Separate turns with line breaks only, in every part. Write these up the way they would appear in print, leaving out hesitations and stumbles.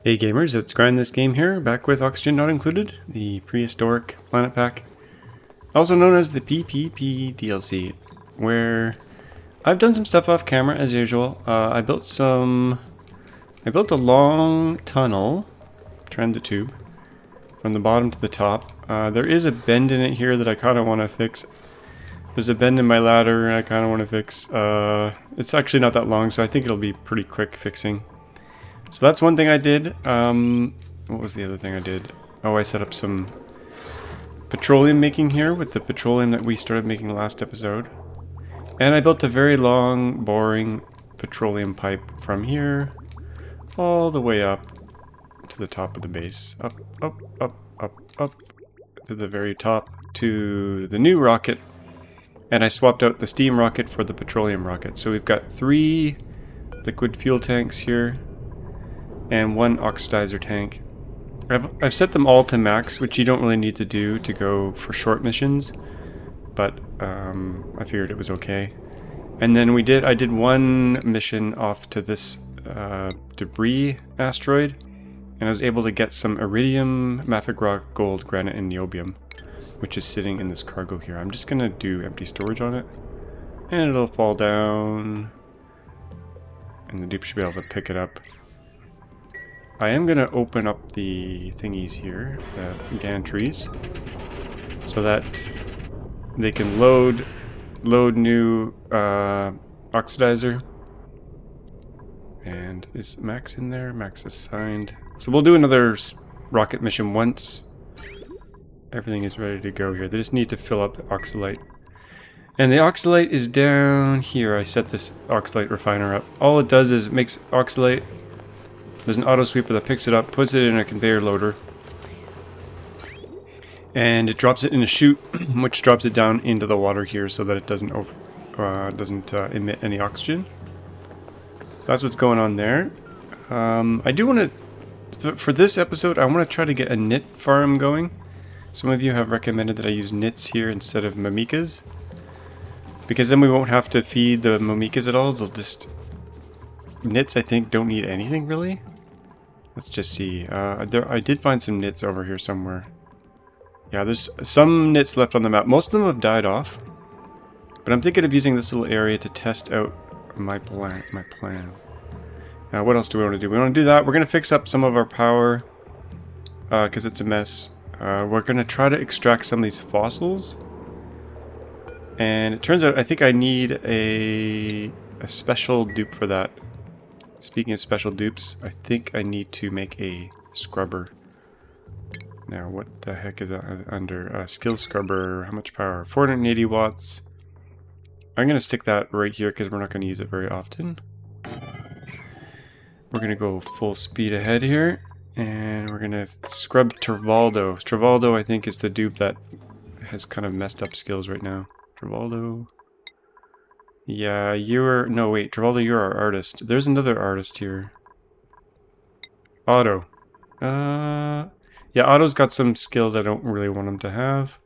Hey gamers, it's grindthisgame here, back with Oxygen Not Included, the Prehistoric Planet Pack, also known as the PPP DLC, where I've done some stuff off camera as usual. I built a long tunnel, transit tube, from the bottom to the top. There is a bend in it here that I kind of want to fix. There's a bend in my ladder I kind of want to fix. It's actually not that long, so I think it'll be pretty quick fixing. So that's one thing I did. What was the other thing I did? Oh, I set up some petroleum making here with the petroleum that we started making last episode. And I built a very long, boring petroleum pipe from here all the way up to the top of the base. Up, up, up, up, up to the very top to the new rocket. And I swapped out the steam rocket for the petroleum rocket. So we've got 3 liquid fuel tanks here and 1 oxidizer tank. I've set them all to max, which you don't really need to do to go for short missions, but I figured it was okay. And then I did one mission off to this debris asteroid, and I was able to get some iridium, mafic rock, gold, granite, and niobium, which is sitting in this cargo here. I'm just gonna do empty storage on it, and it'll fall down, and the dupe should be able to pick it up. I am going to open up the thingies here, the gantries, so that they can load new oxidizer. And is Max in there? Max is signed. So we'll do another rocket mission once everything is ready to go here. They just need to fill up the oxalite. And the oxalite is down here. I set this oxalite refiner up. All it does is it makes oxalite. There's an auto sweeper that picks it up, puts it in a conveyor loader, and it drops it in a chute, which drops it down into the water here so that it doesn't emit any oxygen. So that's what's going on there. I do want to, for this episode, I want to try to get a knit farm going. Some of you have recommended that I use knits here instead of mimikas, because then we won't have to feed the mimikas at all. They'll just... Knits, I think, don't need anything really. Let's just see. I did find some knits over here somewhere. Yeah, there's some knits left on the map. Most of them have died off. But I'm thinking of using this little area to test out my plan. Now, what else do we want to do? We want to do that. We're going to fix up some of our power, because it's a mess. We're going to try to extract some of these fossils. And it turns out I think I need a special dupe for that. Speaking of special dupes, I think I need to make a scrubber. Now, what the heck is that under? Skill scrubber, how much power? 480 watts. I'm going to stick that right here because we're not going to use it very often. We're going to go full speed ahead here. And we're going to scrub Trivaldo. Trivaldo, I think, is the dupe that has kind of messed up skills right now. Trivaldo. Yeah, you're... No, wait. Trivaldo, you're our artist. There's another artist here. Otto. Yeah, Otto's got some skills I don't really want him to have.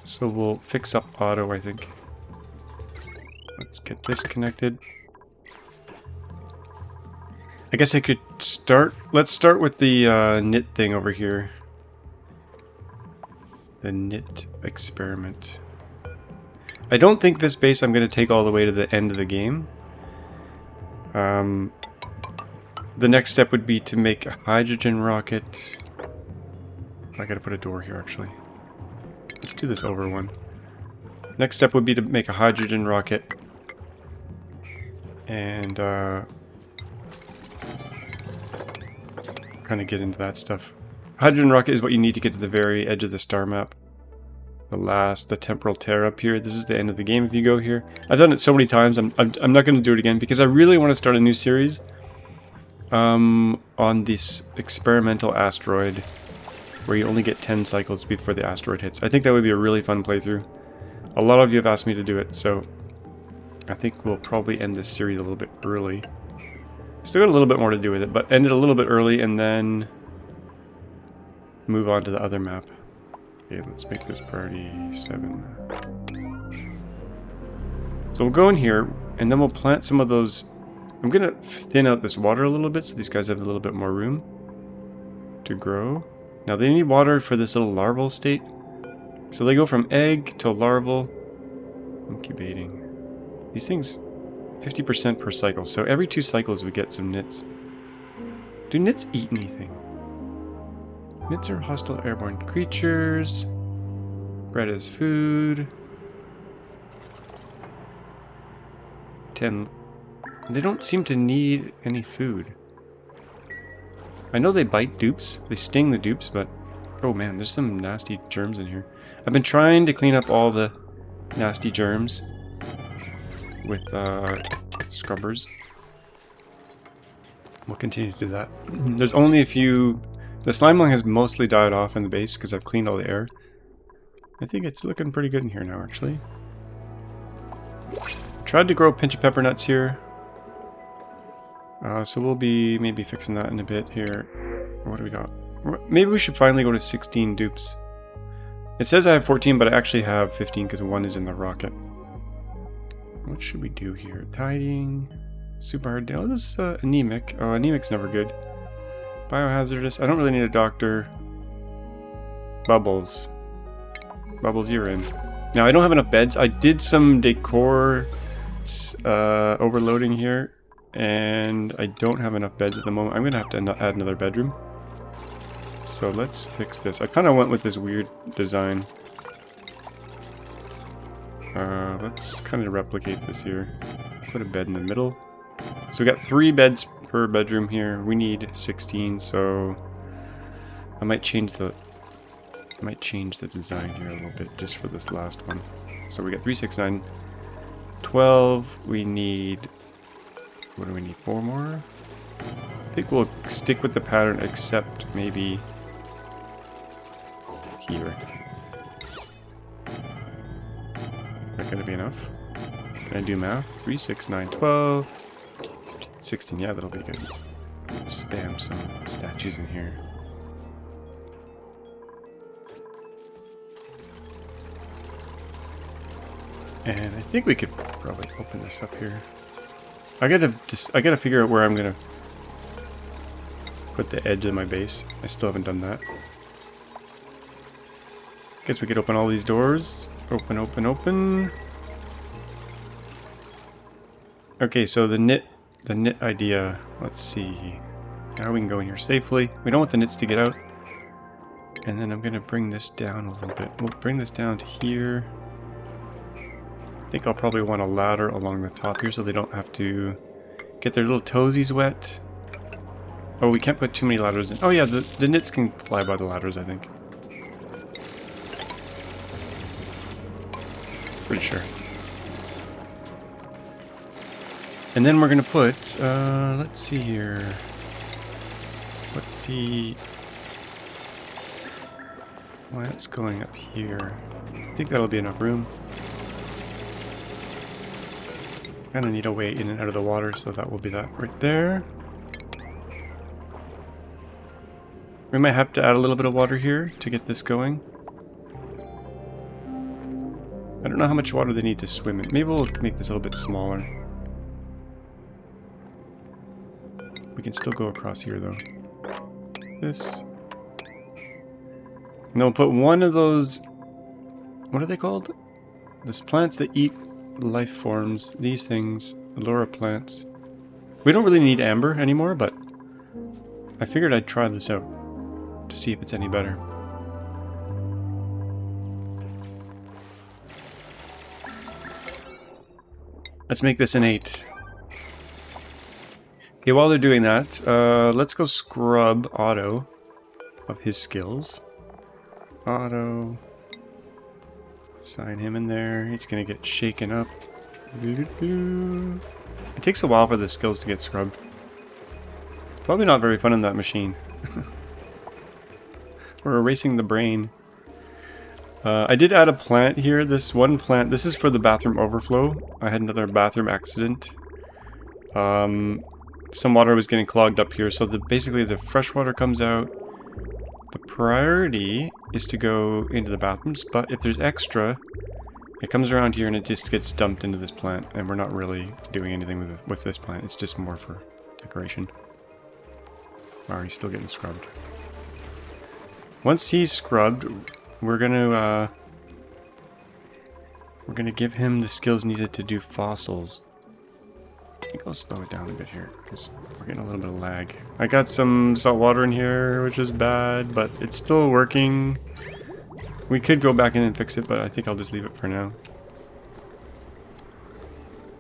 So we'll fix up Otto, I think. Let's get this connected. I guess I could start... Let's start with the knit thing over here. The knit experiment. I don't think this base I'm going to take all the way to the end of the game. The next step would be to make a hydrogen rocket. I gotta put a door here, actually. Let's do this over one. Next step would be to make a hydrogen rocket. And, kind of get into that stuff. Hydrogen rocket is what you need to get to the very edge of the star map. The temporal tear up here. This is the end of the game if you go here. I've done it so many times. I'm not going to do it again because I really want to start a new series on this experimental asteroid where you only get 10 cycles before the asteroid hits. I think that would be a really fun playthrough. A lot of you have asked me to do it, so I think we'll probably end this series a little bit early. Still got a little bit more to do with it, but end it a little bit early and then move on to the other map. Okay, let's make this priority 7. So we'll go in here, and then we'll plant some of those I'm gonna thin out this water a little bit so these guys have a little bit more room to grow. Now they need water for this little larval state. So they go from egg to larval. Incubating. These things, 50% per cycle. So every 2 cycles we get some nits. Do nits eat anything? Nits are hostile airborne creatures. Bread is food. 10. They don't seem to need any food. I know they bite dupes. They sting the dupes, but... Oh man, there's some nasty germs in here. I've been trying to clean up all the nasty germs with scrubbers. We'll continue to do that. There's only a few... The slime lung has mostly died off in the base because I've cleaned all the air. I think it's looking pretty good in here now, actually. Tried to grow a pinch of pepper nuts here. So we'll be maybe fixing that in a bit here. What do we got? Maybe we should finally go to 16 dupes. It says I have 14, but I actually have 15 because one is in the rocket. What should we do here? Tidying. Super hard. Oh, this is anemic. Oh, anemic's never good. Biohazardous. I don't really need a doctor. Bubbles. Bubbles, you're in. Now, I don't have enough beds. I did some decor overloading here, and I don't have enough beds at the moment. I'm going to have to add another bedroom. So let's fix this. I kind of went with this weird design. Let's kind of replicate this here. Put a bed in the middle. So we got 3 beds per bedroom here. We need 16, so I might change the design here a little bit just for this last one. So we got 3, 6, 9, 12. We need, what do we need? 4 more? I think we'll stick with the pattern except maybe here. Is that gonna be enough? Can I do math? 3, 6, 9, 12. 16, yeah, that'll be good. Spam some statues in here. And I think we could probably open this up here. I gotta figure out where I'm gonna put the edge of my base. I still haven't done that. Guess we could open all these doors. Open, open, open. Okay, so the knit idea. Let's see. Now we can go in here safely. We don't want the knits to get out. And then I'm gonna bring this down a little bit. We'll bring this down to here. I think I'll probably want a ladder along the top here so they don't have to get their little toesies wet. Oh, we can't put too many ladders in. Oh yeah, the knits can fly by the ladders, I think. Pretty sure. And then we're gonna put, let's see here. What the plant's going up here. I think that'll be enough room. Kinda need a way in and out of the water, so that will be that right there. We might have to add a little bit of water here to get this going. I don't know how much water they need to swim in. Maybe we'll make this a little bit smaller. We can still go across here though. This. And then we'll put one of those... What are they called? Those plants that eat life forms. These things. Allura plants. We don't really need amber anymore, but I figured I'd try this out to see if it's any better. Let's make this an 8. Okay, while they're doing that, let's go scrub Otto of his skills. Otto. Sign him in there. He's gonna get shaken up. It takes a while for the skills to get scrubbed. Probably not very fun in that machine. We're erasing the brain. I did add a plant here. This one plant, this is for the bathroom overflow. I had another bathroom accident. Some water was getting clogged up here, so basically the fresh water comes out. The priority is to go into the bathrooms, but if there's extra, It comes around here and it just gets dumped into this plant, and we're not really doing anything with this plant. It's just more for decoration. Wow, he's still getting scrubbed. Once he's scrubbed, we're gonna give him the skills needed to do fossils. I think I'll slow it down a bit here, because we're getting a little bit of lag. I got some salt water in here, which is bad, but it's still working. We could go back in and fix it, but I think I'll just leave it for now.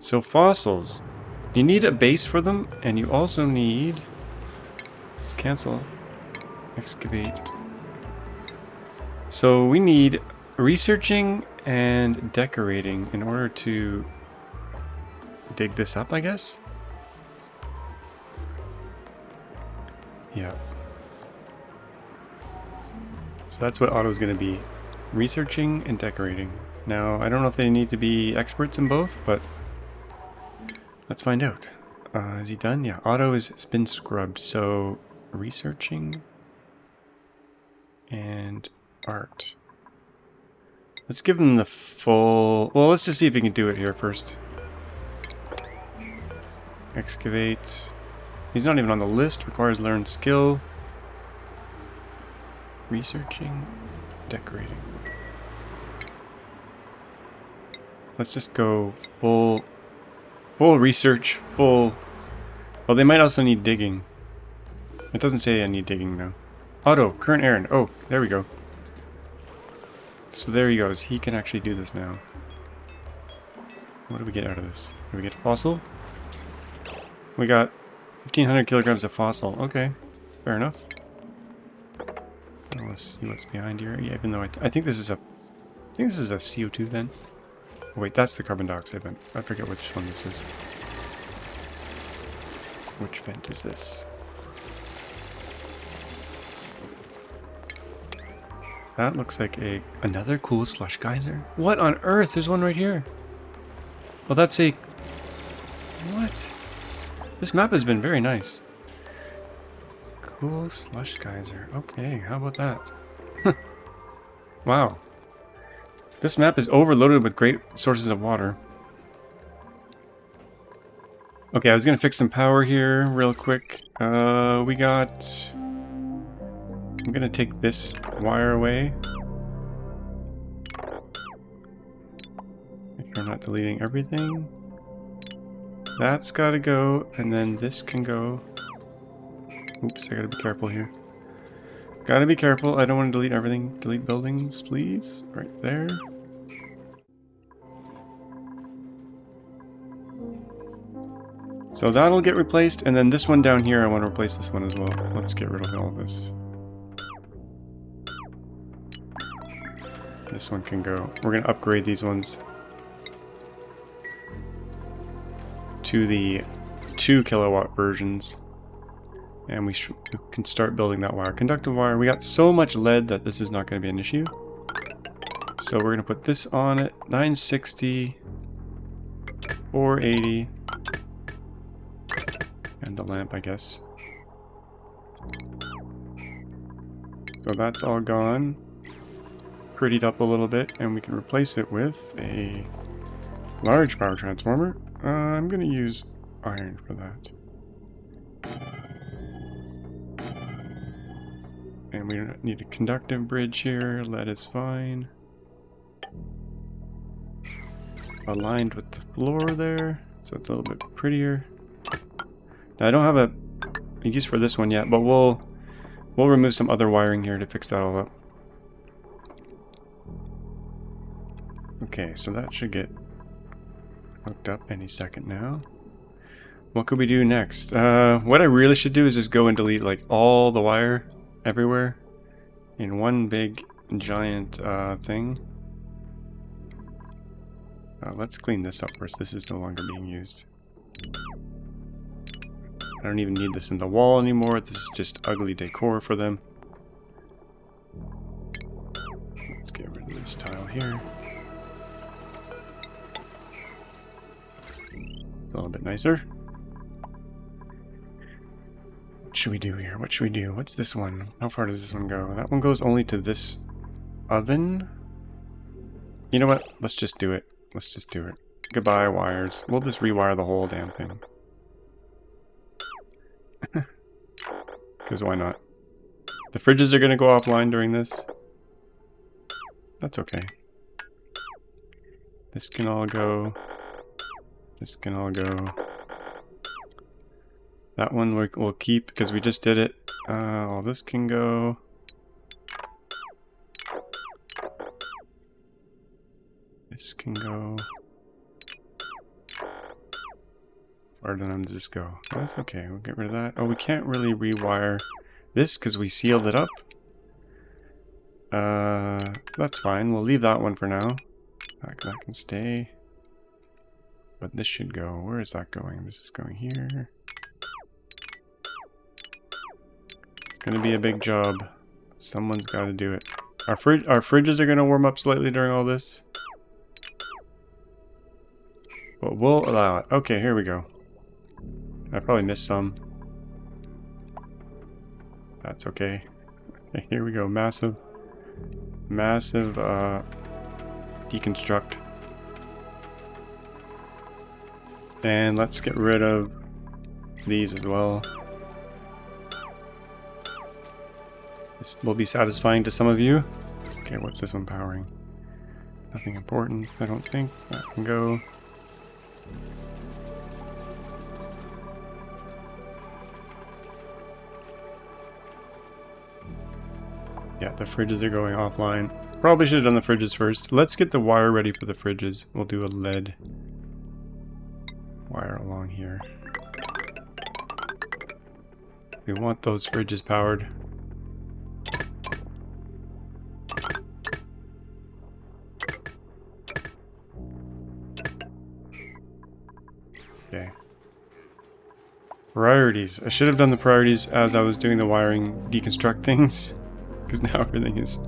So fossils. You need a base for them, and you also need... Let's cancel. Excavate. So we need researching and decorating in order to dig this up, I guess? Yeah. So that's what auto's going to be. Researching and decorating. Now, I don't know if they need to be experts in both, but let's find out. Is he done? Yeah, auto has been scrubbed. So, researching and art. Let's give him the full... Well, let's just see if he can do it here first. Excavate. He's not even on the list. Requires learned skill. Researching. Decorating. Let's just go full research, full... Oh, they might also need digging. It doesn't say I need digging though. Auto, current errand. Oh, there we go. So there he goes. He can actually do this now. What do we get out of this? Do we get a fossil? We got 1,500 kilograms of fossil. Okay, fair enough. Let's see what's behind here. Yeah, even though I think this is a... I think this is a CO2 then. Oh, wait, that's the carbon dioxide vent. I forget which one this is. Which vent is this? That looks like another cool slush geyser. What on earth? There's one right here. Well, that's a... What? This map has been very nice. Cool slush geyser. Okay, how about that? Wow. This map is overloaded with great sources of water. Okay, I was gonna fix some power here real quick. We got... I'm gonna take this wire away. Make sure I'm not deleting everything. That's gotta go, and then this can go. Oops, I gotta be careful here. Gotta be careful, I don't want to delete everything. Delete buildings, please. Right there. So that'll get replaced, and then this one down here, I want to replace this one as well. Let's get rid of all of this. This one can go. We're going to upgrade these ones to the 2 kilowatt versions. And we can start building that wire. Conductive wire. We got so much lead that this is not going to be an issue. So we're going to put this on it. 960, 480, and the lamp, I guess. So that's all gone. Prettied up a little bit, and we can replace it with a large power transformer. I'm going to use iron for that. And we need a conductive bridge here. Lead is fine. Aligned with the floor there, so it's a little bit prettier. Now, I don't have a use for this one yet, but we'll remove some other wiring here to fix that all up. Okay, so that should get hooked up any second now. What could we do next? What I really should do is just go and delete like all the wire everywhere in one big giant thing. Let's clean this up first. This is no longer being used. I don't even need this in the wall anymore. This is just ugly decor for them. Let's get rid of this tile here. It's a little bit nicer. What should we do here? What should we do? What's this one? How far does this one go? That one goes only to this oven. You know what? Let's just do it. Let's just do it. Goodbye, wires. We'll just rewire the whole damn thing. Because why not? The fridges are going to go offline during this. That's okay. This can all go. This can all go. That one we'll keep because we just did it. All this can go. This can go. Or did I just go? That's okay. We'll get rid of that. Oh, we can't really rewire this because we sealed it up. That's fine. We'll leave that one for now. That can stay. But this should go. Where is that going? This is going here. It's going to be a big job. Someone's got to do it. Our fridges are going to warm up slightly during all this. But we'll allow it. Okay, here we go. I probably missed some. That's okay. Okay, here we go. Massive deconstruct. And let's get rid of these as well. This will be satisfying to some of you. Okay, what's this one powering? Nothing important, I don't think. That can go. Yeah, the fridges are going offline. Probably should have done the fridges first. Let's get the wire ready for the fridges. We'll do a lead wire along here. We want those fridges powered. Okay. Priorities. I should have done the priorities as I was doing the wiring deconstruct things. Because now everything is...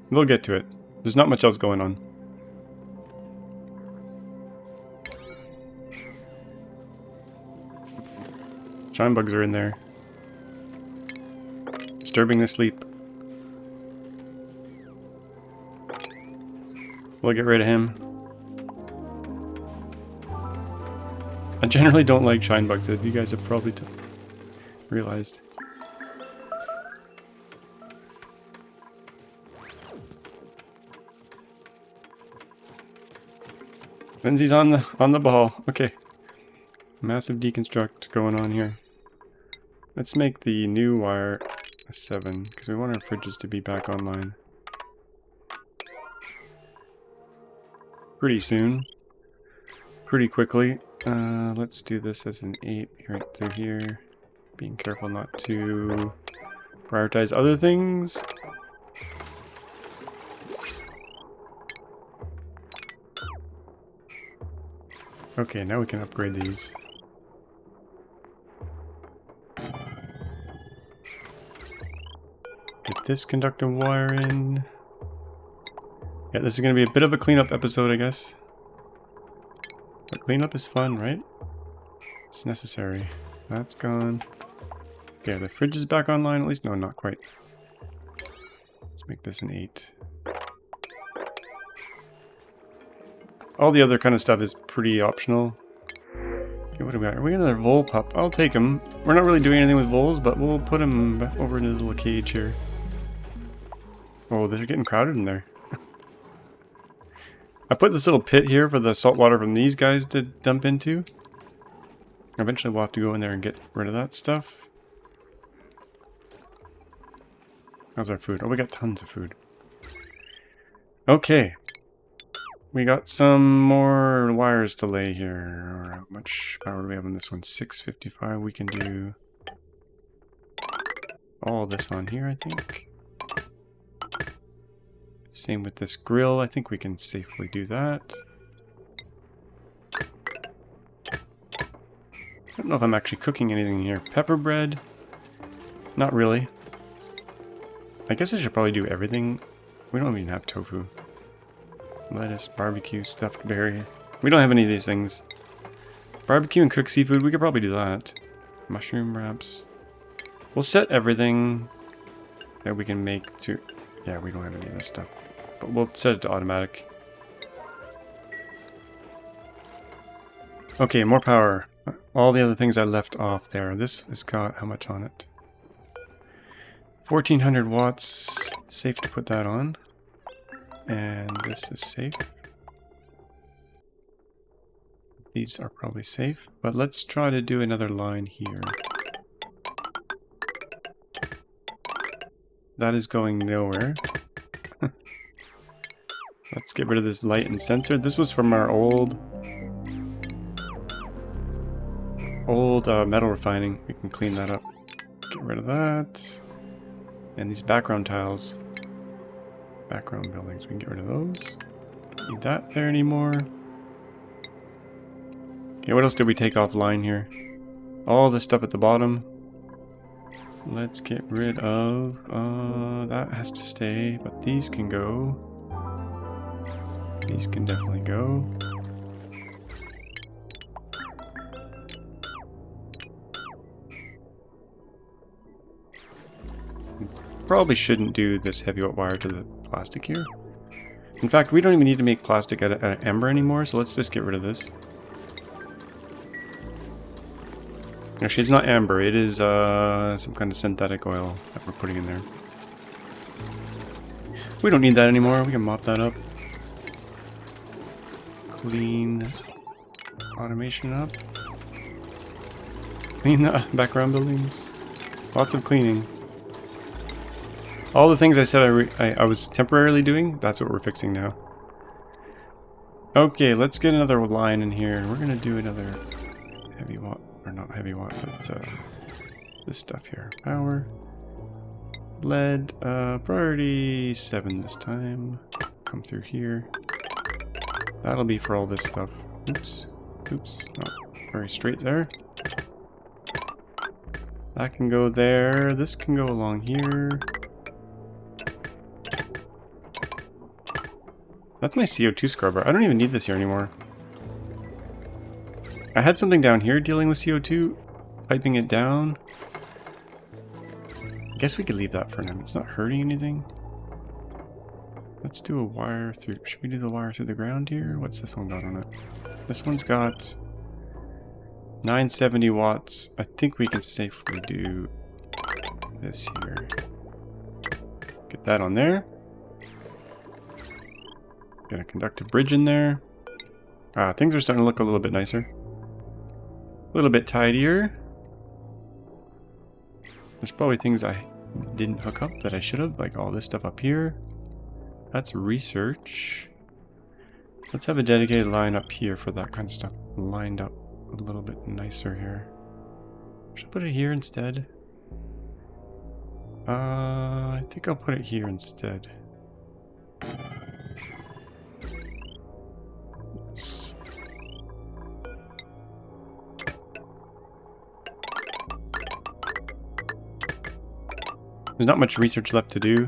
We'll get to it. There's not much else going on. Shine bugs are in there. Disturbing the sleep. We'll get rid of him. I generally don't like shine bugs, as you guys have probably realized. Lindsay's on the ball. Okay. Massive deconstruct going on here. Let's make the new wire a 7, because we want our fridges to be back online pretty soon. Pretty quickly. Let's do this as an 8 right through here. Being careful not to prioritize other things. Okay, now we can upgrade these. Get this conductor wire in. Yeah, this is going to be a bit of a cleanup episode, I guess. But cleanup is fun, right? It's necessary. That's gone. Okay, the fridge is back online, at least. No, not quite. Let's make this an 8. All the other kind of stuff is pretty optional. Okay, what do we got? Are we another vole pup? I'll take him. We're not really doing anything with voles, but we'll put him back over in his little cage here. Oh, they're getting crowded in there. I put this little pit here for the salt water from these guys to dump into. Eventually we'll have to go in there and get rid of that stuff. How's our food? Oh, we got tons of food. Okay. We got some more wires to lay here. How much power do we have on this one? 655. We can do all this on here, I think. Same with this grill. I think we can safely do that. I don't know if I'm actually cooking anything here. Pepper bread? Not really. I guess I should probably do everything. We don't even have tofu. Lettuce, barbecue, stuffed berry. We don't have any of these things. Barbecue and cooked seafood, we could probably do that. Mushroom wraps. We'll set everything that we can make to... Yeah, we don't have any of this stuff. but we'll set it to automatic. Okay, more power. All the other things I left off there. This has got how much on it? 1400 watts. Safe to put that on. And this is safe. These are probably safe, but let's try to do another line here. That is going nowhere. Let's get rid of this light and sensor. This was from our old metal refining. We can clean that up. Get rid of that. And these background tiles. Background buildings, we can get rid of those. Don't need that there anymore. Okay, what else did we take offline here? All the stuff at the bottom. Let's get rid of... that has to stay, but these can go. These can definitely go. Probably shouldn't do this heavy wire to the plastic here. In fact, we don't even need to make plastic out of ember anymore, so let's just get rid of this. Actually, it's not amber, it is some kind of synthetic oil that we're putting in there. We don't need that anymore, we can mop that up. Clean automation up. Clean the background buildings. Lots of cleaning. All the things I said I was temporarily doing, that's what we're fixing now. Okay, let's get another line in here. We're gonna do another heavy watt, or not heavy watt, but this stuff here. Power. Lead, priority 7 this time. Come through here. That'll be for all this stuff. Oops. Oops. Not very straight there. That can go there. This can go along here. That's my CO2 scrubber. I don't even need this here anymore. I had something down here dealing with CO2, piping it down. I guess we could leave that for now. It's not hurting anything. Let's do a wire through... Should we do the wire through the ground here? What's this one got on it? This one's got 970 watts. I think we can safely do this here. Get that on there. Got a conductive bridge in there. Things are starting to look a little bit nicer. A little bit tidier. There's probably things I didn't hook up that I should have, like all this stuff up here. That's research. Let's have a dedicated line up here for that kind of stuff. Lined up a little bit nicer here. Should I put it here instead? I think I'll put it here instead. Yes. There's not much research left to do.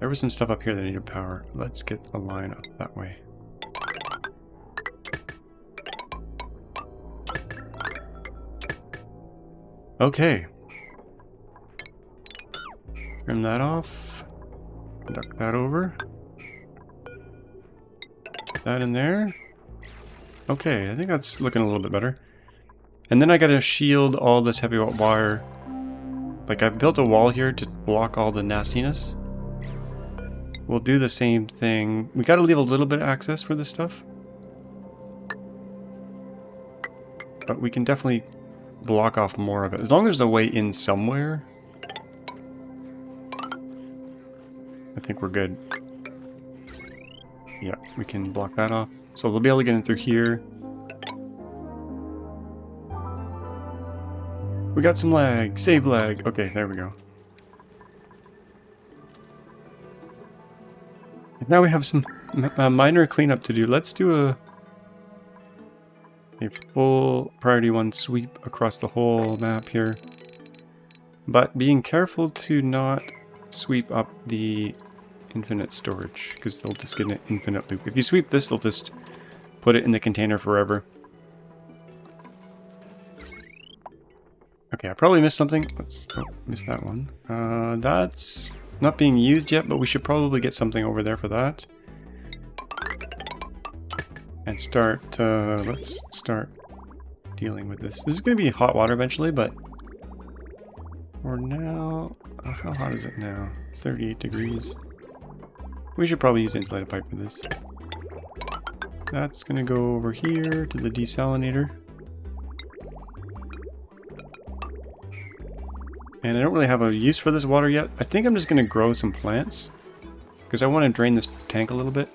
There was some stuff up here that needed power. Let's get a line up that way. Okay. Trim that off. Duck that over. That in there. Okay, I think that's looking a little bit better. And then I gotta shield all this heavy wire. Like, I've built a wall here to block all the nastiness. We'll do the same thing. We gotta leave a little bit of access for this stuff. But we can definitely block off more of it. As long as there's a way in somewhere, I think we're good. Yeah, we can block that off. So we'll be able to get in through here. We got some lag. Save lag. Okay, there we go. Now we have some minor cleanup to do. Let's do a full priority 1 sweep across the whole map here. But being careful to not sweep up the infinite storage, because they'll just get an infinite loop. If you sweep this, they'll just put it in the container forever. Okay, I probably missed something. Let's... Oh, missed that one. That's Not being used yet, but we should probably get something over there for that. And start, let's start dealing with this. This is going to be hot water eventually, but for now, how hot is it now? It's 38 degrees. We should probably use insulated pipe for this. That's going to go over here to the desalinator. And I don't really have a use for this water yet. I think I'm just going to grow some plants because I want to drain this tank a little bit.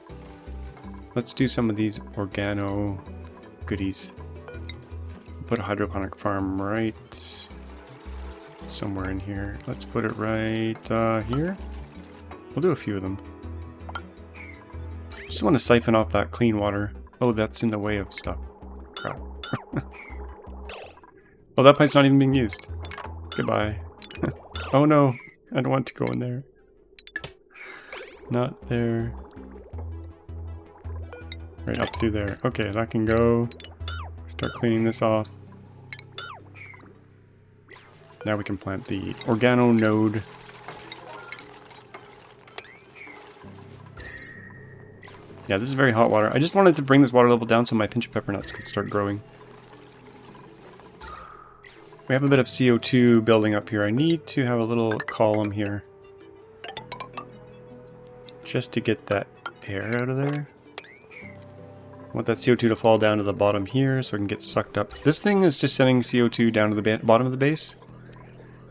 Let's do some of these organo goodies. Put a hydroponic farm right somewhere in here. Let's put it right here. We'll do a few of them. Just want to siphon off that clean water. Oh, that's in the way of stuff. Crap. Oh, that pipe's not even being used. Goodbye. Oh no, I don't want to go in there. Not there. Right up through there. Okay, that can go. Start cleaning this off. Now we can plant the organo node. Yeah, this is very hot water. I just wanted to bring this water level down so my pinch of pepper nuts could start growing. We have a bit of CO2 building up here. I need to have a little column here. Just to get that air out of there. I want that CO2 to fall down to the bottom here so it can get sucked up. This thing is just sending CO2 down to the bottom of the base.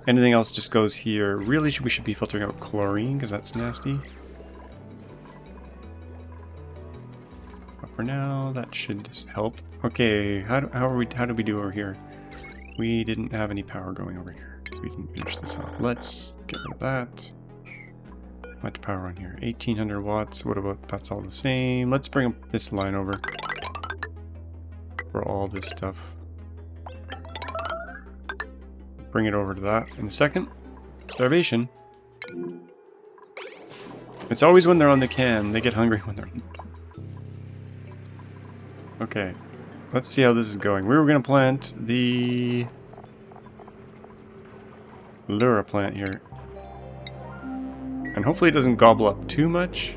Anything else just goes here. Really, we should be filtering out chlorine because that's nasty. But for now, that should just help. Okay, how did we do over here? We didn't have any power going over here because we didn't finish this off. Let's get rid of that. How much power on here? 1800 watts. What about, that's all the same. Let's bring up this line over for all this stuff. Bring it over to that in a second. Starvation. It's always when they're on the can. They get hungry when they're... Okay. Let's see how this is going. We were going to plant the Lura plant here. And hopefully it doesn't gobble up too much.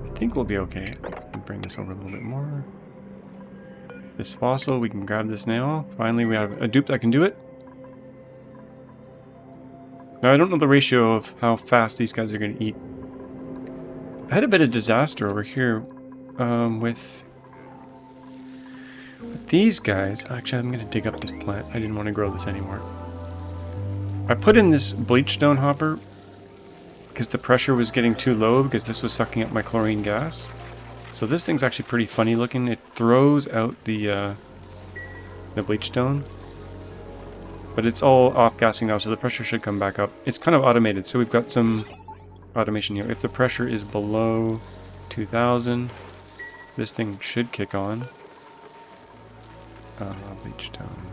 I think we'll be okay. I'll bring this over a little bit more. This fossil, we can grab this now. Finally, we have a dupe that can do it. Now, I don't know the ratio of how fast these guys are going to eat. I had a bit of disaster over here with these guys. Actually, I'm going to dig up this plant. I didn't want to grow this anymore. I put in this bleach stone hopper because the pressure was getting too low because this was sucking up my chlorine gas. So this thing's actually pretty funny looking. It throws out the bleach stone. But it's all off gassing now, so the pressure should come back up. It's kind of automated, so we've got some automation here. If the pressure is below 2000, this thing should kick on. Bleach stone.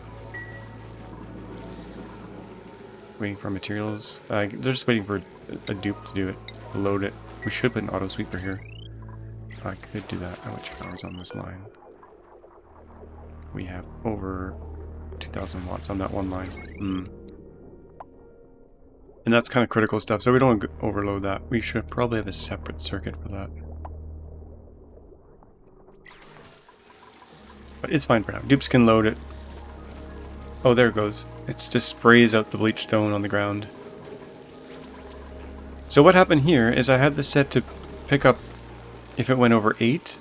Waiting for materials. They're just waiting for a dupe to do it. Load it. We should put an auto sweeper here. I could do that. How much power is on this line? We have over 2000 watts on that one line. And that's kind of critical stuff, so we don't overload that. We should probably have a separate circuit for that. But it's fine for now. Dupes can load it. Oh, there it goes. It just sprays out the bleach stone on the ground. So what happened here is I had this set to pick up if it went over 8.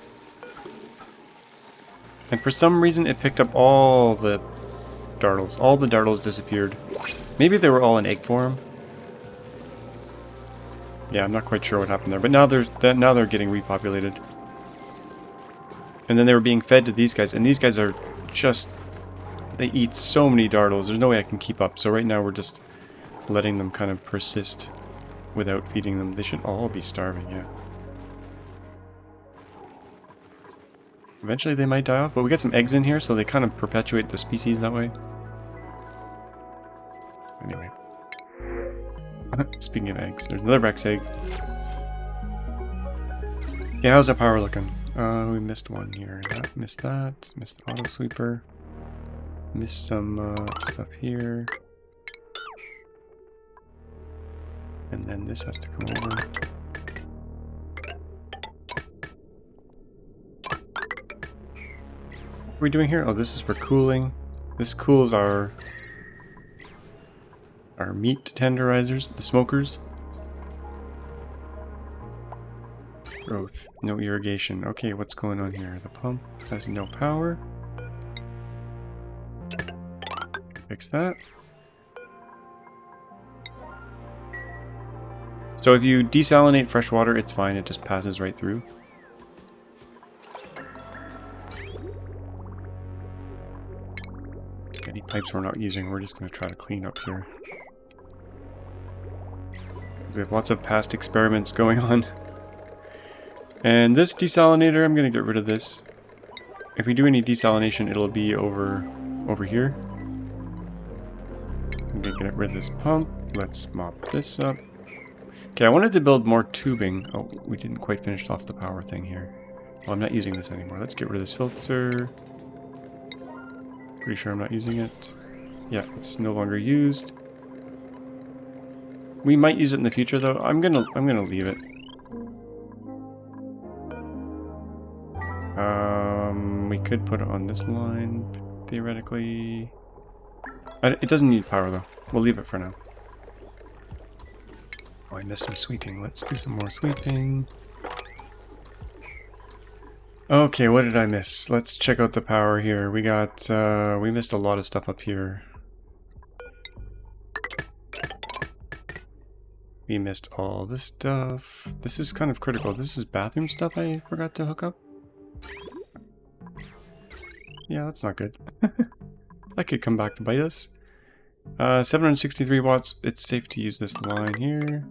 And for some reason it picked up all the dartles. All the dartles disappeared. Maybe they were all in egg form. Yeah, I'm not quite sure what happened there. But now they're getting repopulated. And then they were being fed to these guys. And these guys are just... They eat so many dartles. There's no way I can keep up. So right now we're just letting them kind of persist without feeding them. They should all be starving, yeah. Eventually they might die off, but we got some eggs in here, so they kind of perpetuate the species that way. Anyway. Speaking of eggs, there's another Rex egg. Yeah, how's our power looking? We missed one here. Missed that. Missed the auto sweeper. Missed some stuff here. And then this has to come over. What are we doing here? Oh, this is for cooling. This cools our meat tenderizers, the smokers. Growth, no irrigation. Okay, what's going on here? The pump has no power. Fix that. So if you desalinate fresh water, it's fine. It just passes right through. Any pipes we're not using, we're just going to try to clean up here. We have lots of past experiments going on. And this desalinator, I'm going to get rid of this. If we do any desalination, it'll be over here. I'm going to get rid of this pump. Let's mop this up. Okay, I wanted to build more tubing. Oh, we didn't quite finish off the power thing here. Well, I'm not using this anymore. Let's get rid of this filter. Pretty sure I'm not using it. Yeah, it's no longer used. We might use it in the future though. I'm gonna leave it. We could put it on this line, theoretically. It doesn't need power though. We'll leave it for now. Oh, I missed some sweeping. Let's do some more sweeping. Okay, what did I miss? Let's check out the power here. We got, we missed a lot of stuff up here. We missed all this stuff. This is kind of critical. This is bathroom stuff I forgot to hook up. Yeah, that's not good. That could come back to bite us. 763 watts. It's safe to use this line here.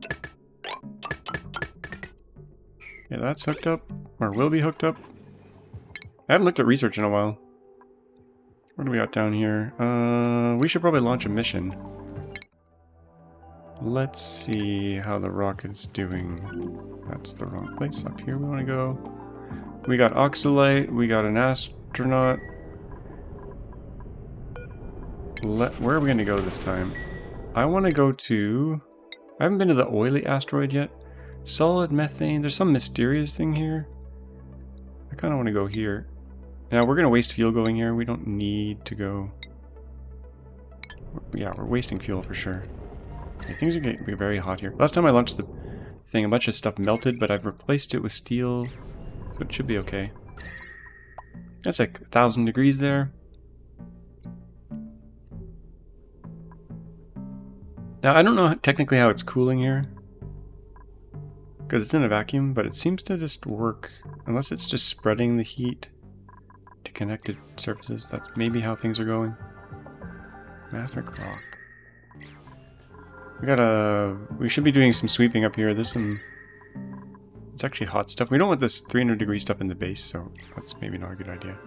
Yeah, that's hooked up. Or will be hooked up. I haven't looked at research in a while. What do we got down here? We should probably launch a mission. Let's see how the rocket's doing. That's the wrong place. Up here we want to go. We got oxalite. We got an astronaut. Where are we going to go this time? I want to go to... I haven't been to the oily asteroid yet. Solid methane. There's some mysterious thing here. I kind of want to go here. Now we're going to waste fuel going here. We don't need to go... Yeah, we're wasting fuel for sure. Okay, things are going to be very hot here. Last time I launched the thing, a bunch of stuff melted, but I've replaced it with steel. So it should be okay. That's like 1,000 degrees there. Now, I don't know technically how it's cooling here, because it's in a vacuum, but it seems to just work, unless it's just spreading the heat to connected surfaces. That's maybe how things are going. Mafic rock. We should be doing some sweeping up here. There's some, it's actually hot stuff. We don't want this 300 degree stuff in the base, so that's maybe not a good idea.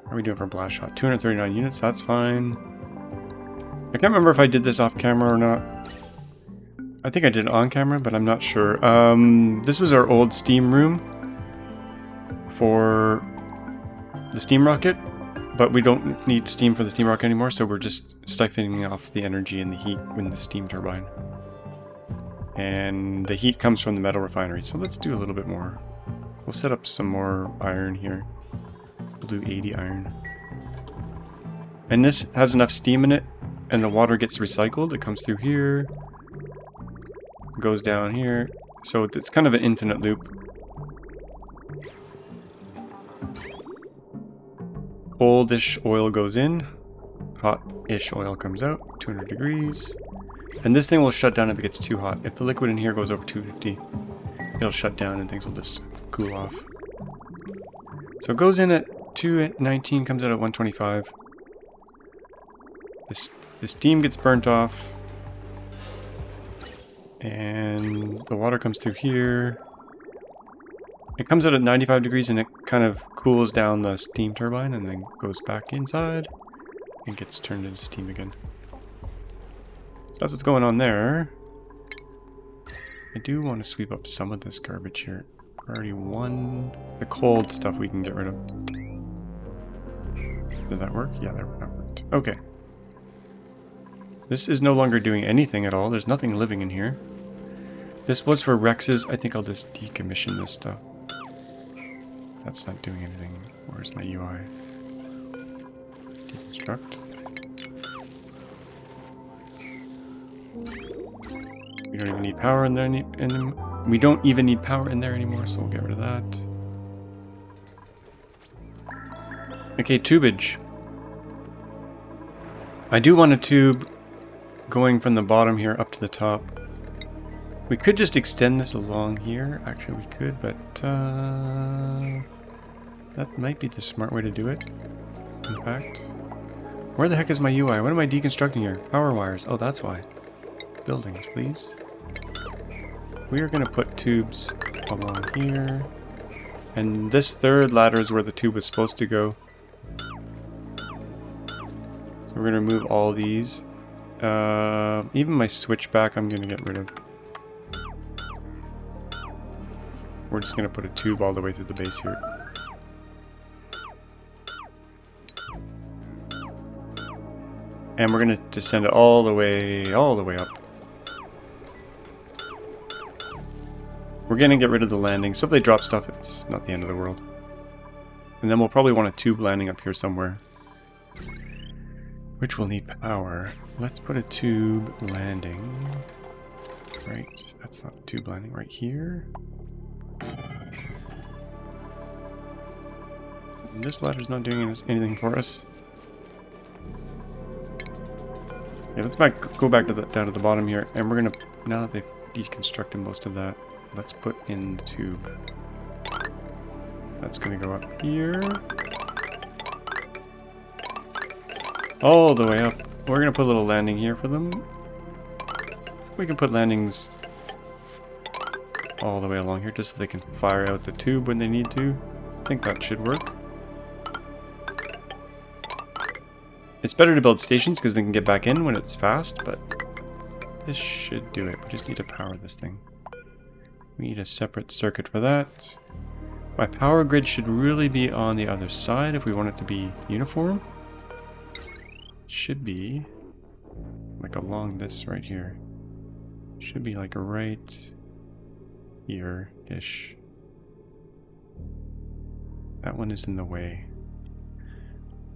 What are we doing for blast shot? 239 units, that's fine. I can't remember if I did this off camera or not. I think I did it on camera, but I'm not sure. This was our old steam room for the steam rocket, but we don't need steam for the steam rocket anymore, so we're just siphoning off the energy and the heat in the steam turbine. And the heat comes from the metal refinery, so let's do a little bit more. We'll set up some more iron here. We'll do 80 iron. And this has enough steam in it, and the water gets recycled. It comes through here, goes down here, so it's kind of an infinite loop. Oldish oil goes in, hot-ish oil comes out, 200 degrees. And this thing will shut down if it gets too hot. If the liquid in here goes over 250, it'll shut down and things will just cool off. So it goes in at 219, comes out at 125. The steam gets burnt off, and the water comes through here. It comes out at 95 degrees and it kind of cools down the steam turbine and then goes back inside and gets turned into steam again. So that's what's going on there. I do want to sweep up some of this garbage here. Priority 1. The cold stuff we can get rid of. Did that work? Yeah, that worked. Okay. This is no longer doing anything at all. There's nothing living in here. This was for Rexes. I think I'll just decommission this stuff. That's not doing anything. Where's my UI? Deconstruct. We don't even need power in there we don't even need power in there anymore, so we'll get rid of that. Okay, tubage. I do want a tube going from the bottom here up to the top. We could just extend this along here. Actually, we could, but that might be the smart way to do it. In fact, where the heck is my UI? What am I deconstructing here? Power wires. Oh, that's why. Buildings, please. We are going to put tubes along here. And this third ladder is where the tube was supposed to go. So we're going to remove all these. Even my switchback I'm going to get rid of. We're just going to put a tube all the way through the base here. And we're going to descend it all the way up. We're going to get rid of the landing, so if they drop stuff, it's not the end of the world. And then we'll probably want a tube landing up here somewhere, which will need power. Let's put a tube landing. Right, that's not a tube landing right here. And this ladder's not doing anything for us. Yeah, let's go back to down to the bottom here, and we're gonna, now that they've deconstructed most of that, let's put in the tube. That's gonna go up here. All the way up. We're gonna put a little landing here for them. We can put landings all the way along here just so they can fire out the tube when they need to. I think that should work. It's better to build stations because they can get back in when it's fast, but this should do it. We just need to power this thing. We need a separate circuit for that. My power grid should really be on the other side if we want it to be uniform. It should be like along this right here. Should be like right here-ish. That one is in the way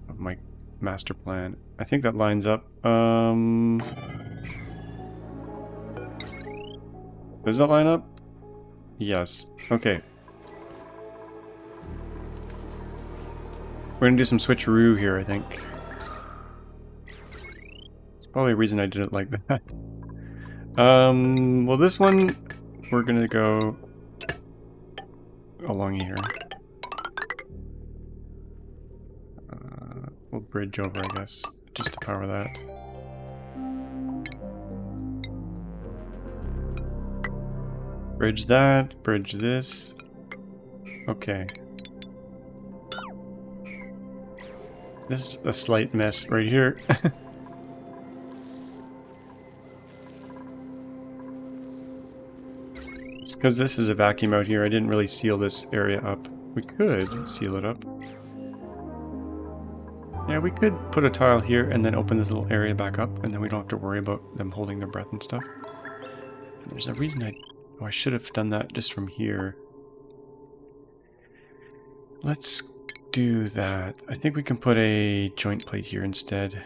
of my master plan. I think that lines up. Does that line up? Yes. Okay. We're gonna do some switcheroo here, I think. There's probably a reason I did it like that. Well, this one, we're gonna go along here. We'll bridge over, I guess, just to power that. Bridge that, bridge this. Okay. This is a slight mess right here. It's because this is a vacuum out here. I didn't really seal this area up. We could seal it up. Yeah, we could put a tile here and then open this little area back up, and then we don't have to worry about them holding their breath and stuff. And there's a reason I should have done that just from here. Let's do that. I think we can put a joint plate here instead.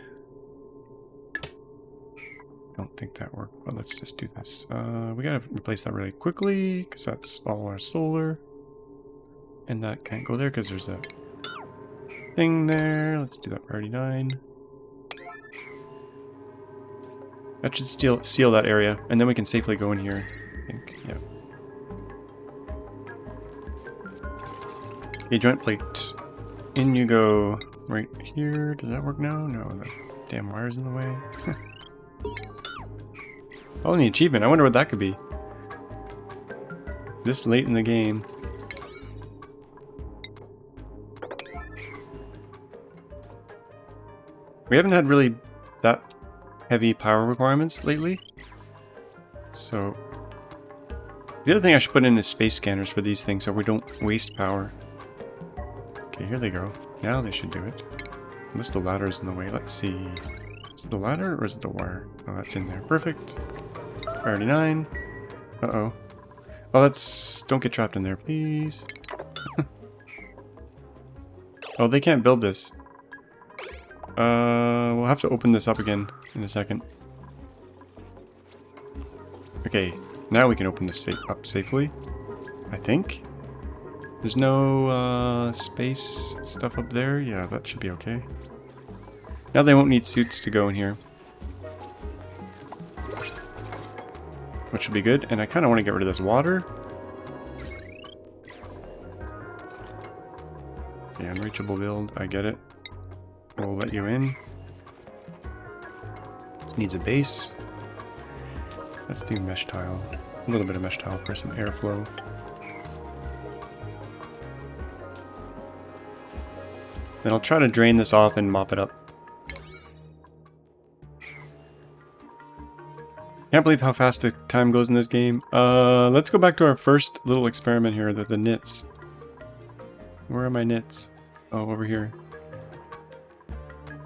Don't think that worked, but let's just do this. We gotta replace that really quickly because that's all our solar. And that can't go there because there's a thing there. Let's do that priority 9. That should seal that area, and then we can safely go in here, I think. Yeah. Okay, joint plate. In you go. Right here. Does that work now? No, the damn wire's in the way. Oh, the achievement. I wonder what that could be. This late in the game. We haven't had really that heavy power requirements lately. So the other thing I should put in is space scanners for these things so we don't waste power. Okay, here they go. Now they should do it. Unless the ladder's in the way. Let's see. Is it the ladder or is it the wire? Oh, that's in there. Perfect. Priority 9. Uh-oh. Oh, that's... Don't get trapped in there, please. Oh, they can't build this. We'll have to open this up again in a second. Okay, now we can open this up safely. I think. There's no space stuff up there. Yeah, that should be okay. Now they won't need suits to go in here. Which should be good. And I kind of want to get rid of this water. Okay, unreachable build. I get it. We'll let you in. This needs a base. Let's do mesh tile. A little bit of mesh tile for some airflow. Then I'll try to drain this off and mop it up. Can't believe how fast the time goes in this game. Let's go back to our first little experiment here, the knits. Where are my knits? Oh, over here.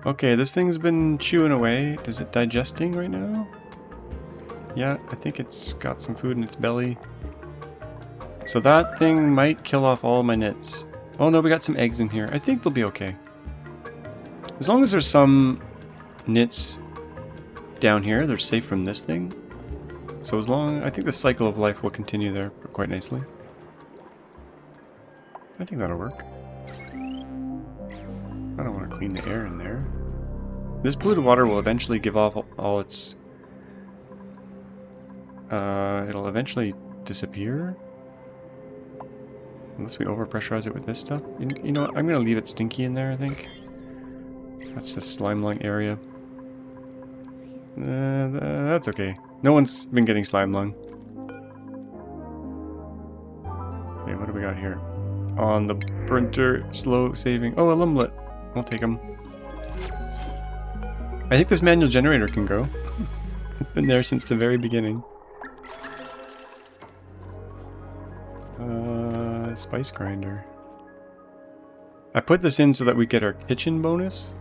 Okay, this thing's been chewing away. Is it digesting right now? Yeah, I think it's got some food in its belly. So that thing might kill off all my knits. Oh no, we got some eggs in here. I think they'll be okay. As long as there's some knits down here, they're safe from this thing. So as long... I think the cycle of life will continue there quite nicely. I think that'll work. I don't want to clean the air in there. This polluted water will eventually give off all its... it'll eventually disappear. Unless we overpressurize it with this stuff. You know what? I'm going to leave it stinky in there, I think. That's the slime lung area. That's okay. No one's been getting slime lung. Okay, what do we got here? On the printer, slow saving. Oh, a lumlet. I'll take them. I think this manual generator can go. It's been there since the very beginning. Spice grinder. I put this in so that we get our kitchen bonus.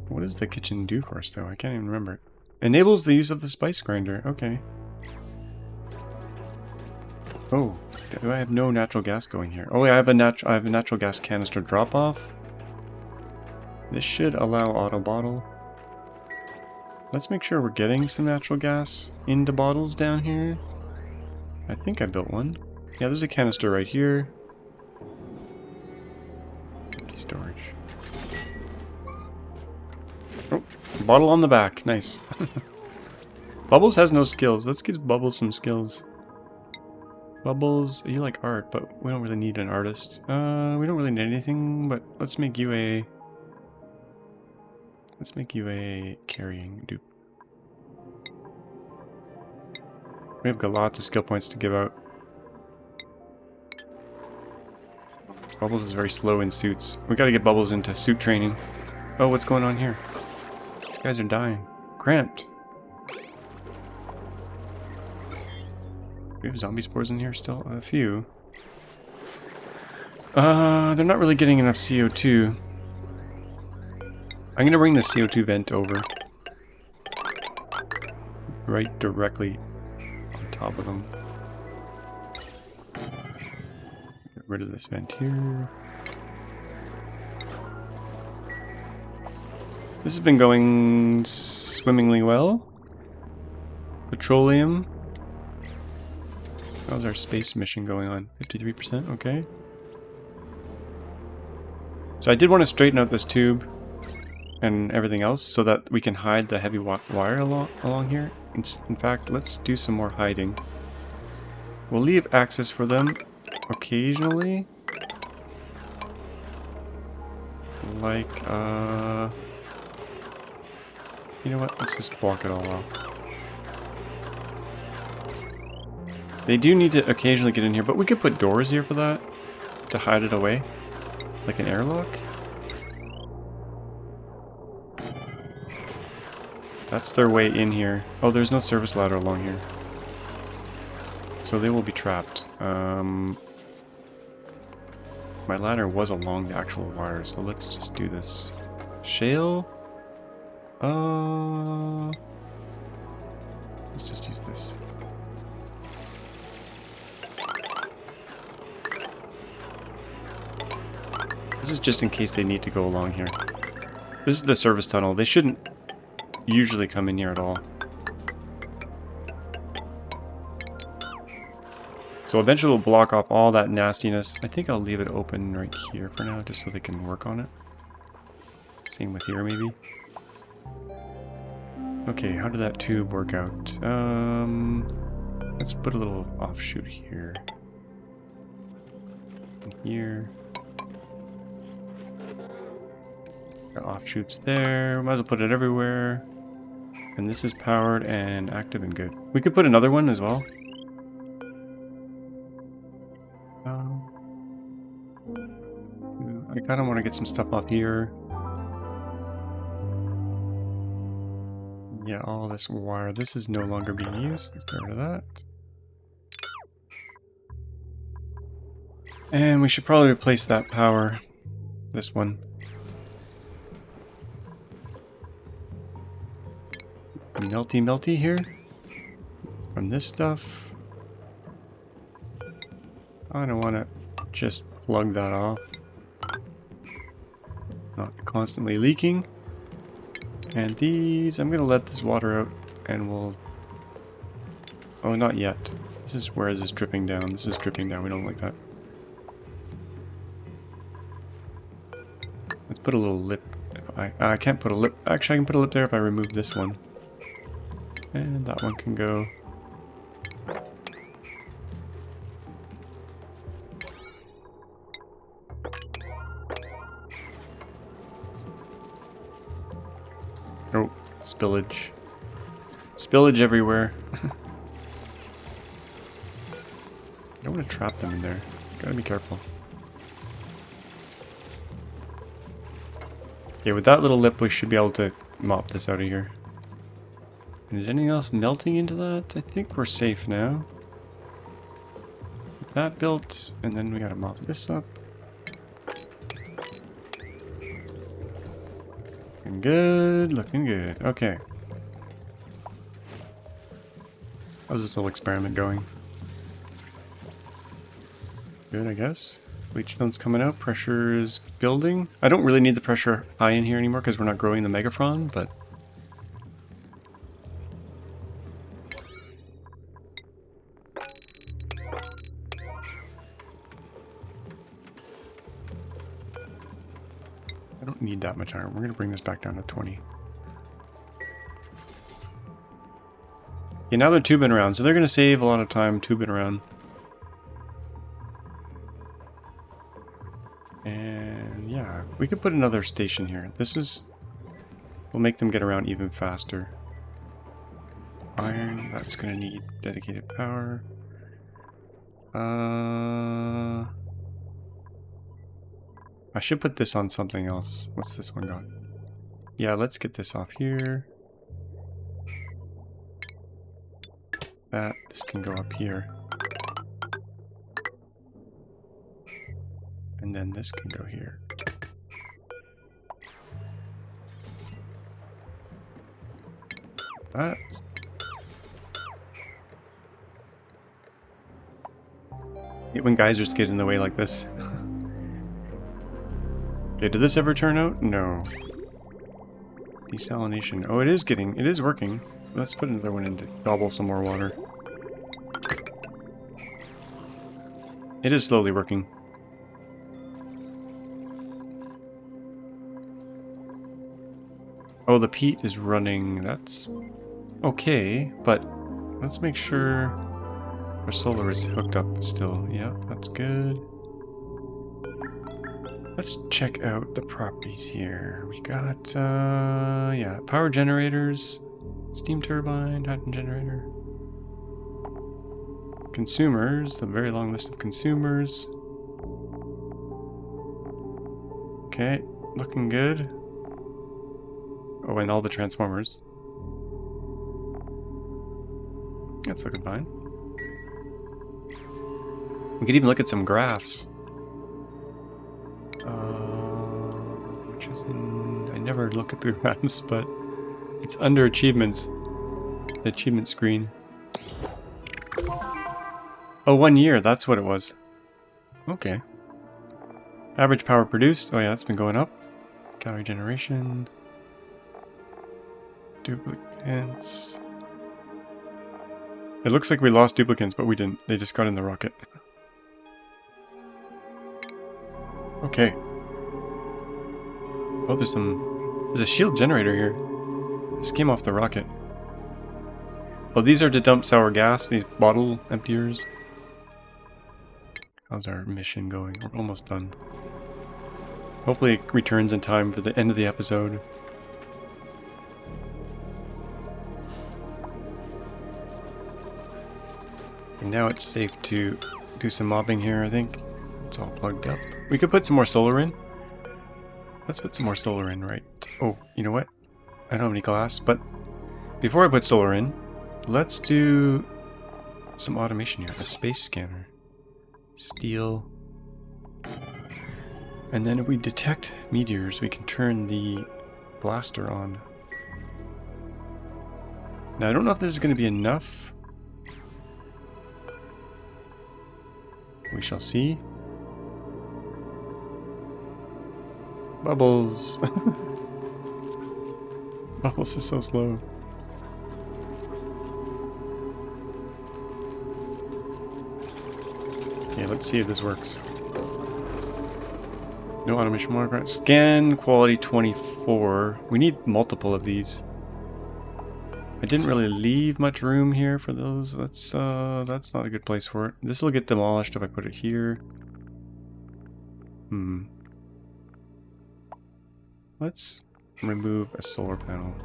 What does the kitchen do for us, though? I can't even remember it. Enables the use of the spice grinder. Okay. Oh, do I have no natural gas going here? Oh, yeah, I have a natural gas canister drop off. This should allow auto bottle. Let's make sure we're getting some natural gas into bottles down here. I think I built one. Yeah, there's a canister right here. Empty storage. Oh, bottle on the back. Nice. Bubbles has no skills. Let's give Bubbles some skills. Bubbles, you like art, but we don't really need an artist. We don't really need anything, but let's make you a... Let's make you a carrying dupe. We've got lots of skill points to give out. Bubbles is very slow in suits. We gotta get Bubbles into suit training. Oh, what's going on here? These guys are dying. Cramped. We have zombie spores in here still? A few. They're not really getting enough CO2. I'm gonna bring the CO2 vent over. Right directly on top of them. Get rid of this vent here. This has been going swimmingly well. Petroleum. How's our space mission going on? 53%, okay. So I did want to straighten out this tube and everything else so that we can hide the heavy wire along here. In fact, let's do some more hiding. We'll leave access for them occasionally. Like, you know what? Let's just block it all out. They do need to occasionally get in here, but we could put doors here for that. To hide it away. Like an airlock. That's their way in here. Oh, there's no service ladder along here. So they will be trapped. My ladder was along the actual wire, so let's just do this. Shale? Let's just use this. This is just in case they need to go along here. This is the service tunnel. They shouldn't usually come in here at all. So eventually we'll block off all that nastiness. I think I'll leave it open right here for now, just so they can work on it. Same with here, maybe. Okay, how did that tube work out? Let's put a little offshoot here. And here. Got offshoots there. Might as well put it everywhere. And this is powered and active and good. We could put another one as well. I kind of want to get some stuff off here. Yeah, all this wire. This is no longer being used. Let's get rid of that. And we should probably replace that power. This one. Melty here. From this stuff. I don't want to just plug that off. Not constantly leaking. And these, I'm going to let this water out and we'll... Oh, not yet. This is where is this dripping down? This is dripping down. We don't like that. Let's put a little lip. If I can't put a lip. Actually, I can put a lip there if I remove this one. And that one can go. Oh, spillage. Spillage everywhere. I don't want to trap them in there. Gotta be careful. Okay, with that little lip we should be able to mop this out of here. And is anything else melting into that? I think we're safe now. Get that built, and then we gotta mop this up. Looking good, looking good. Okay. How's this little experiment going? Good, I guess. Bleach stone's coming out, pressure's building. I don't really need the pressure high in here anymore because we're not growing the megaphron, but... I don't need that much iron. We're going to bring this back down to 20. Yeah, now they're tubing around, so they're going to save a lot of time tubing around. And yeah, we could put another station here. This is... will make them get around even faster. Iron, that's going to need dedicated power. I should put this on something else. What's this one got? Yeah, let's get this off here. This can go up here. And then this can go here. That. Hate when geysers get in the way like this. Okay, did this ever turn out? No. Desalination. Oh, it is working. Let's put another one in to gobble some more water. It is slowly working. Oh, the peat is running. That's okay, but let's make sure our solar is hooked up still. Yeah, that's good. Let's check out the properties here. We got, yeah, power generators, steam turbine, hydrogen generator. Consumers, the very long list of consumers. Okay, looking good. Oh, and all the transformers. That's looking fine. We could even look at some graphs. Which is in... I never look at the graphs, but It's under achievements. The achievement screen. Oh, 1 year, that's what it was. Okay. Average power produced. Oh yeah, that's been going up. Calorie generation. Duplicants. It looks like we lost duplicants, but we didn't. They just got in the rocket. Okay. Oh, there's a shield generator here. This came off the rocket. Oh, these are to dump sour gas, these bottle emptiers. How's our mission going? We're almost done. Hopefully it returns in time for the end of the episode. And now it's safe to do some mobbing here, I think. It's all plugged up. We could put some more solar in. Let's put some more solar in, right? Oh, you know what? I don't have any glass, but before I put solar in, let's do some automation here. A space scanner. Steel. And then if we detect meteors, we can turn the blaster on. Now, I don't know if this is going to be enough. We shall see. Bubbles. Bubbles is so slow. Okay, let's see if this works. No automation marker. Scan quality 24. We need multiple of these. I didn't really leave much room here for those. That's not a good place for it. This will get demolished if I put it here. Let's remove a solar panel.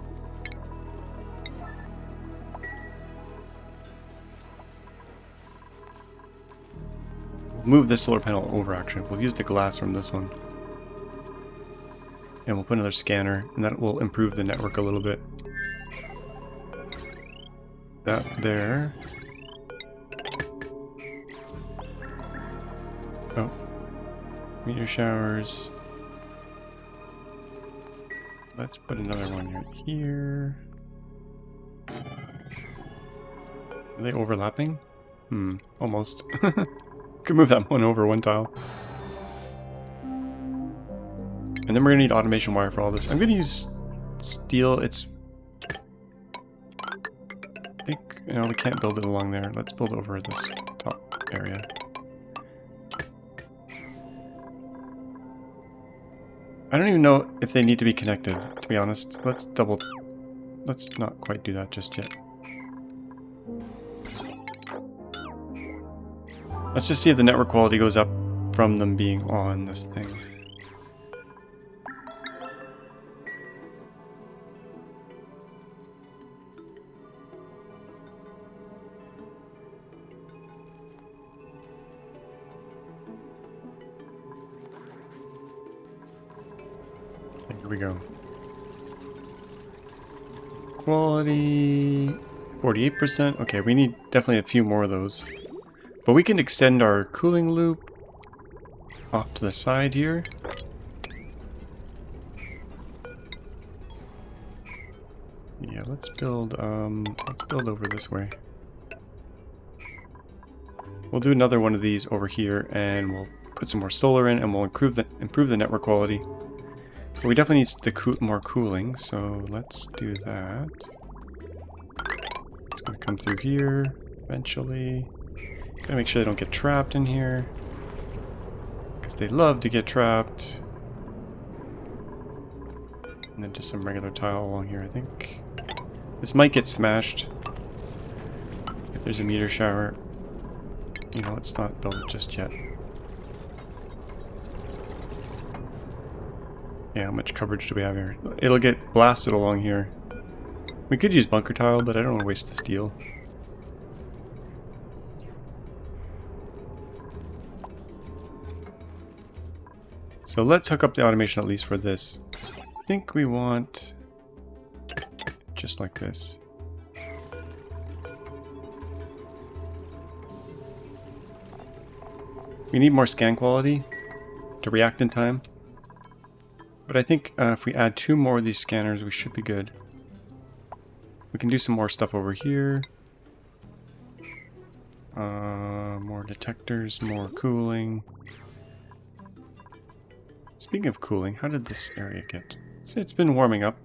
We'll move this solar panel over actually. We'll use the glass from this one. And we'll put another scanner, and that will improve the network a little bit. That there. Oh. Meteor showers. Let's put another one right here. Are they overlapping? Almost. Could move that one over one tile. And then we're gonna need automation wire for all this. I'm gonna use steel. It's... I think, you know, we can't build it along there. Let's build over this top area. I don't even know if they need to be connected, to be honest. Let's not quite do that just yet. Let's just see if the network quality goes up from them being on this thing. Here we go. Quality 48%. Okay, we need definitely a few more of those. But we can extend our cooling loop off to the side here. Yeah, let's build over this way. We'll do another one of these over here and we'll put some more solar in and we'll improve the network quality. But we definitely need more cooling, so let's do that. It's going to come through here eventually. Gotta make sure they don't get trapped in here, because they love to get trapped. And then just some regular tile along here, I think. This might get smashed if there's a meteor shower. You know, let's not build it just yet. Yeah, how much coverage do we have here? It'll get blasted along here. We could use bunker tile, but I don't want to waste the steel. So let's hook up the automation at least for this. I think we want just like this. We need more scan quality to react in time. But I think if we add 2 more of these scanners, we should be good. We can do some more stuff over here. More detectors, more cooling. Speaking of cooling, how did this area get? It's been warming up.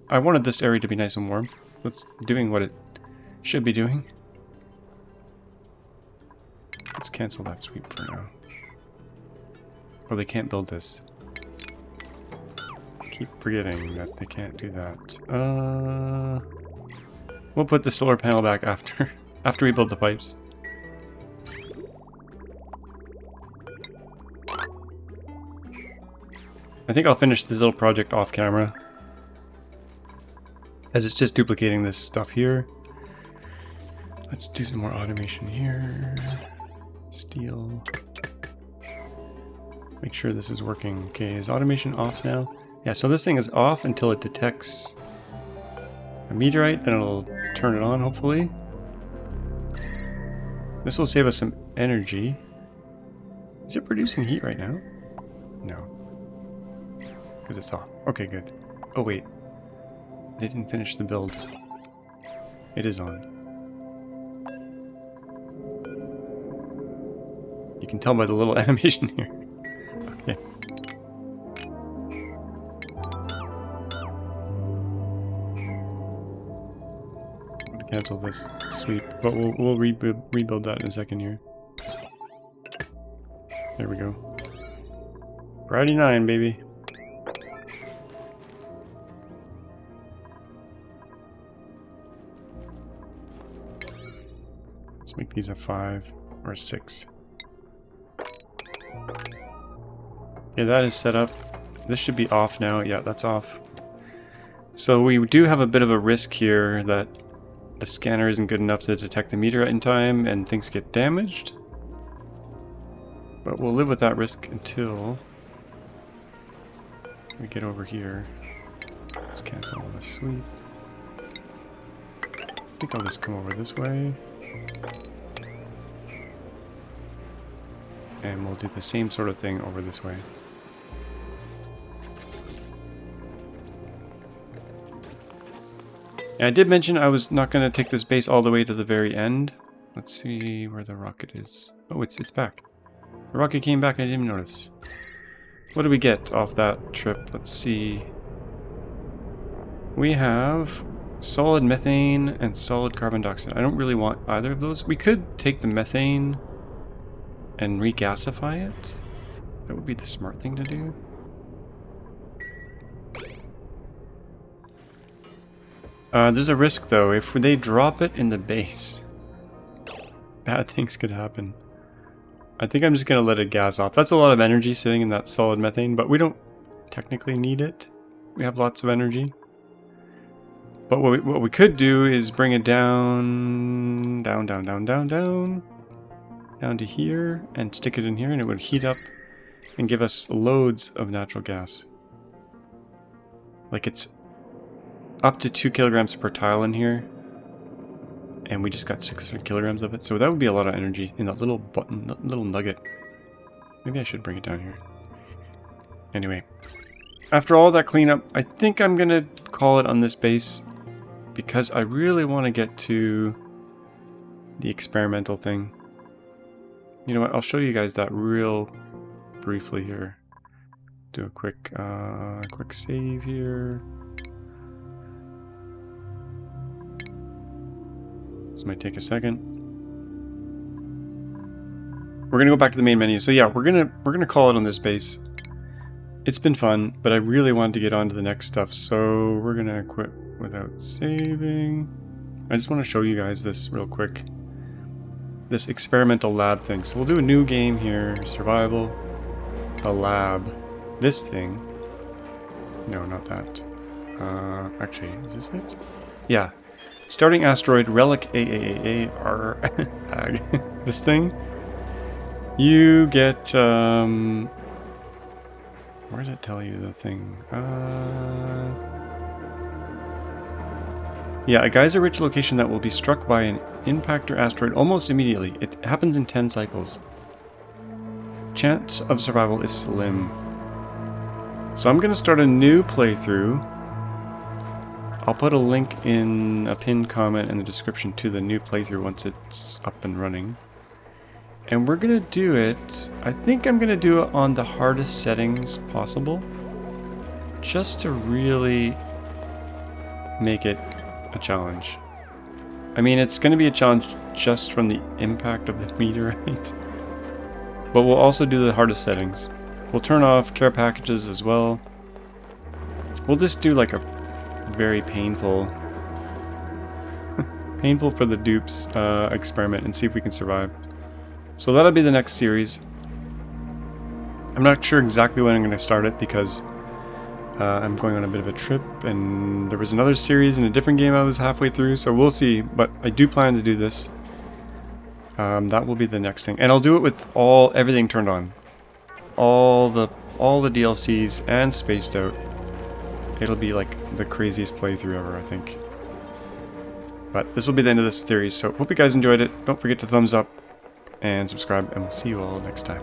I wanted this area to be nice and warm. It's doing what it should be doing. Let's cancel that sweep for now. Oh, they can't build this. Keep forgetting that they can't do that. We'll put the solar panel back after we build the pipes. I think I'll finish this little project off camera, as it's just duplicating this stuff here. Let's do some more automation here. Steel. Make sure this is working. Okay, is automation off now? Yeah, so this thing is off until it detects a meteorite, then it'll turn it on, hopefully. This will save us some energy. Is it producing heat right now? No. Because it's off. Okay, good. Oh, wait. They didn't finish the build. It is on. You can tell by the little animation here. Okay. I'm gonna cancel this sweep, but we'll rebuild that in a second here. There we go. Friday 9, baby. Let's make these a 5 or a 6. Yeah, that is set up. This should be off now. Yeah, that's off. So we do have a bit of a risk here that the scanner isn't good enough to detect the meteorite in time and things get damaged. But we'll live with that risk until we get over here. Let's cancel all the sweep. I think I'll just come over this way. And we'll do the same sort of thing over this way. And I did mention I was not going to take this base all the way to the very end. Let's see where the rocket is. Oh, it's back. The rocket came back, I didn't even notice. What do we get off that trip? Let's see. We have solid methane and solid carbon dioxide. I don't really want either of those. We could take the methane and regasify it. That would be the smart thing to do. There's a risk though. If they drop it in the base, bad things could happen. I think I'm just gonna let it gas off. That's a lot of energy sitting in that solid methane, but we don't technically need it. We have lots of energy. But what we could do is bring it down to here and stick it in here, and it would heat up and give us loads of natural gas. Like it's up to 2 kilograms per tile in here, and we just got 600 kilograms of it, so that would be a lot of energy in that little button, little nugget. Maybe I should bring it down here. Anyway, after all that cleanup, I think I'm gonna call it on this base, because I really want to get to the experimental thing. You know what, I'll show you guys that real briefly here. Do a quick save here. This might take a second. We're gonna go back to the main menu. So yeah, we're gonna call it on this base. It's been fun, but I really wanted to get on to the next stuff, so we're gonna quit without saving. I just want to show you guys this real quick. This experimental lab thing. So we'll do a new game here. Survival. The lab. This thing. No, not that. Actually, is this it? Yeah. Starting asteroid relic AAAA this thing. You get where does it tell you the thing? Yeah, a geyser-rich location that will be struck by an impactor asteroid almost immediately. It happens in 10 cycles. Chance of survival is slim. So I'm going to start a new playthrough I'll put a link in a pinned comment in the description to the new playthrough once it's up and running. And we're gonna do it, I think I'm gonna do it on the hardest settings possible, just to really make it a challenge. I mean, it's gonna be a challenge just from the impact of the meteorite, but we'll also do the hardest settings. We'll turn off care packages as well. We'll just do like a very painful for the dupes experiment and see if we can survive. So that'll be the next series. I'm not sure exactly when I'm going to start it because I'm going on a bit of a trip, and there was another series in a different game I was halfway through, so we'll see. But I do plan to do this. That will be the next thing, and I'll do it with everything turned on, all the DLCs and spaced out. It'll be like the craziest playthrough ever, I think. But this will be the end of this series, so hope you guys enjoyed it. Don't forget to thumbs up and subscribe, and we'll see you all next time.